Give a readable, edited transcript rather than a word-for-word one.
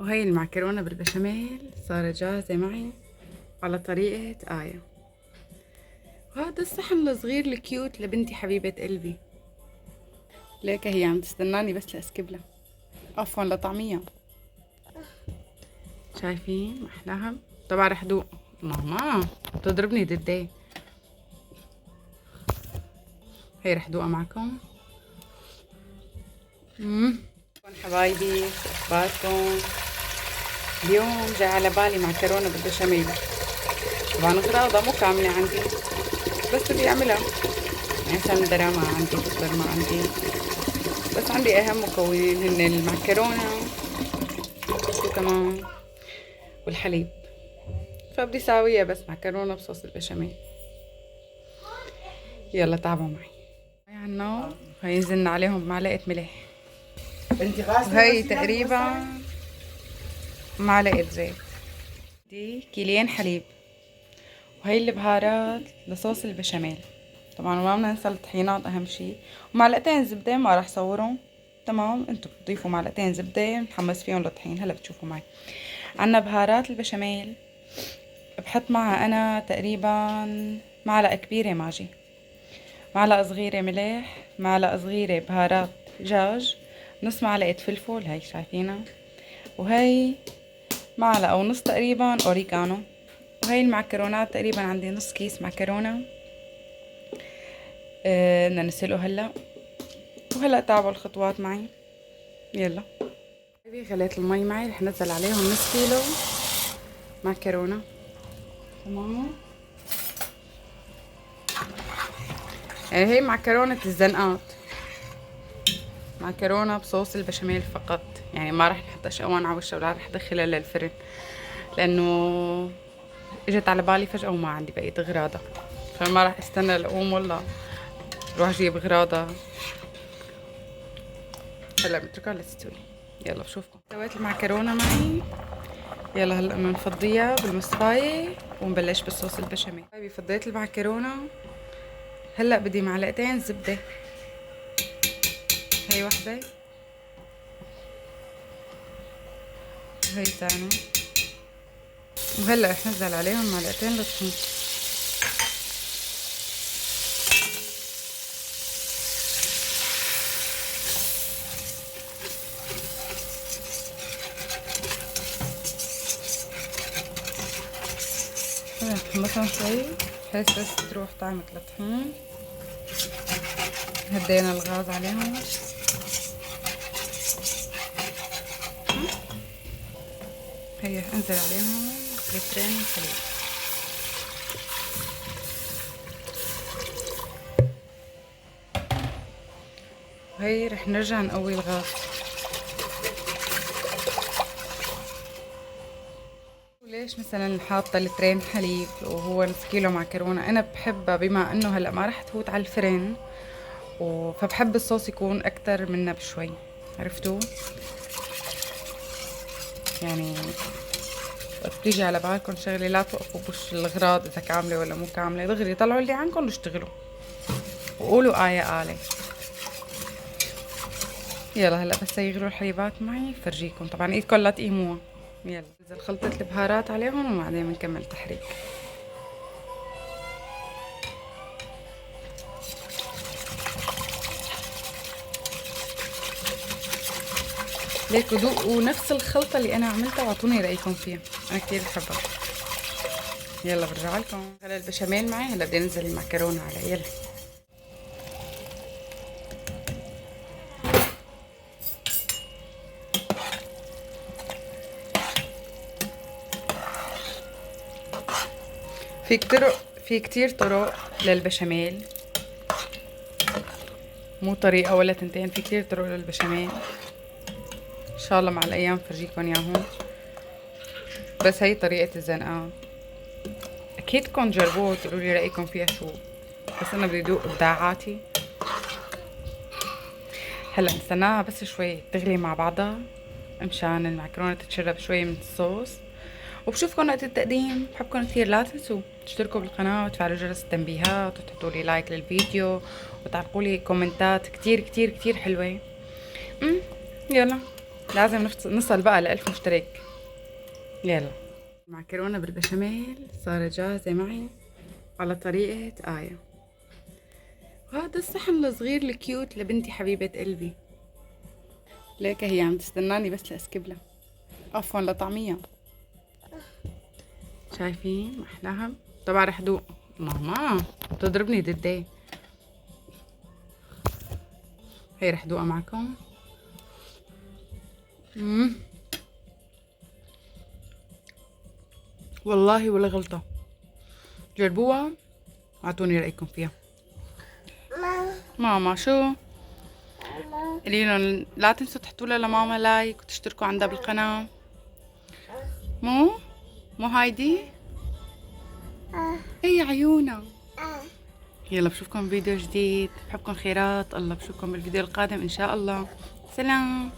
وهي المعكرونة بالبشاميل صارت جاهزة معي على طريقة آية. وهذا الصحن الصغير الكيوت لبنتي حبيبة قلبي، ليك هي عم تستناني بس لأسكب لها، عفوا لطعميها. شايفين محلاها؟ طبعا رح دوق. ماما بتضربني ضدي. هي رح دوقها معكم. حبايبي شو اخباركم؟ اليوم جاي على بالي معكرونة بالبشاميل. طبعا غراضة مو كاملة عندي، بس بدي اعملها. يعني سندرة ما عندي، بصبر ما عندي، بس عندي اهم مكونين هن المعكرونة شو كمان والحليب. فبدي ساويها بس معكرونة بصوص البشاميل. يلا تابعوا معي. هاي على النار، هاي نزلنا عليهم بمعلقة ملح، وهي تقريبا معلقة زيت، دي كيلين حليب، وهي البهارات لصوص البشاميل. طبعا ما بدنا ننسى الطحينات اهم شي، ومعلقتين زبدة ما راح صورهم. تمام، انتم بتضيفوا معلقتين زبدة نحمص فيهم الطحين. هلا بتشوفوا معي. عنا بهارات البشاميل، بحط معها انا تقريبا معلقة كبيرة ماجي، معلقة صغيرة ملح، معلقة صغيرة بهارات دجاج، نص معلقة فلفل هاي شايفينها، وهي معلقة ونص تقريبا اوريجانو. وهي المعكرونات تقريبا عندي نص كيس معكرونة. بدنا نسلقه هلا، وهلا تابعوا الخطوات معي. يلا غليت المي معي، رح نزل عليهم نص كيلو معكرونة. تمام، يعني هي معكرونة الزنقات، معكرونة بصوص البشاميل فقط. يعني ما رح نحط شقوان على وشها ولا رح ادخلها للفرن، لانه اجت على بالي فجأة وما عندي بقية غراضة، فما رح استنى لأقوم والله روح اجيب غراضة. هلا بتركها لتستوي. يلا بشوفكم. سويت المعكرونة معي. يلا هلا بنفضيها بالمصفاية ونبلش بالصوص البشاميل. طيب فضيت المعكرونة، هلا بدي معلقتين زبدة. هي وحدة وهي ثانية، وهلا رح نزل عليهم معلقتين لطحين. هلا نحمصهم شوي بحيث بس تروح طعمة الطحين. هدينا الغاز عليهم. هي انزل عليهم لترين الحليب. وهي رح نرجع نقوي الغاز. وليش مثلا حاطه لترين حليب وهو نص كيلو معكرونه؟ انا بحبها بما انه هلا ما رح تفوت على الفرن، فبحب الصوص يكون اكتر منها بشوي. عرفتوا؟ يعني وقت بتيجي على بالكم شغله لا توقفوا بوش الغراض اذا كامله ولا مو كامله، دغري طلعوا اللي عندكم واشتغلوا وقولوا آية آلة. يلا هلا بس يغلوا الحليبات معي فرجيكم. طبعا ايدكم لا تقيموها. يلا نزل خلطة البهارات عليهم وبعدين بنكمل تحريك. ليكوا ذوقوا نفس الخلطة اللي انا عملتها واعطوني رأيكم فيها، انا كتير بحبها. يلا برجع لكم. هلا البشاميل معي، هلا بدي انزل المعكرونة عليه. يلا في كتير طرق للبشاميل، مو طريقة ولا تنتين، في كتير طرق للبشاميل. ان شاء الله مع الايام فرجيكم اياهم، بس هي طريقة الزنقة. اكيد تكون جربوها وتقولوا لي رايكم فيها شو، بس انا بدي ادوق ابداعاتي. هلا نستناها بس شوي تغلي مع بعضها مشان المعكرونة تتشرب شوي من الصوص. وبشوفكم وقت التقديم. بحبكم كثير، لا تنسوا تشتركوا بالقناة وتفعلوا جرس التنبيهات وتحطوا لي لايك للفيديو وتعلقوا لي كومنتات كتير كتير كتير حلوة. يلا لازم نصل بقى ل1000 مشترك. يلا. المعكرونة بالبشاميل صارت جاهزة معي على طريقة آية. وهذا الصحن الصغير الكيوت لبنتي حبيبة قلبي. ليك هي عم تستناني بس لأسكبلها، عفوا لطعميها. شايفين محلاها؟ طبعا رح دوق. ماما بتضربني ددي. هي رح دوقها معكم. والله ولا غلطة، جربوها واعطوني رأيكم فيها. ماما شو؟ قولي لهم لا تنسوا تحطوا لها لماما لايك وتشتركوا عندها بالقناة. مو هايدي؟ هي عيونها. يلا بشوفكم فيديو جديد، بحبكم خيرات الله، بشوفكم بالفيديو القادم ان شاء الله. سلام.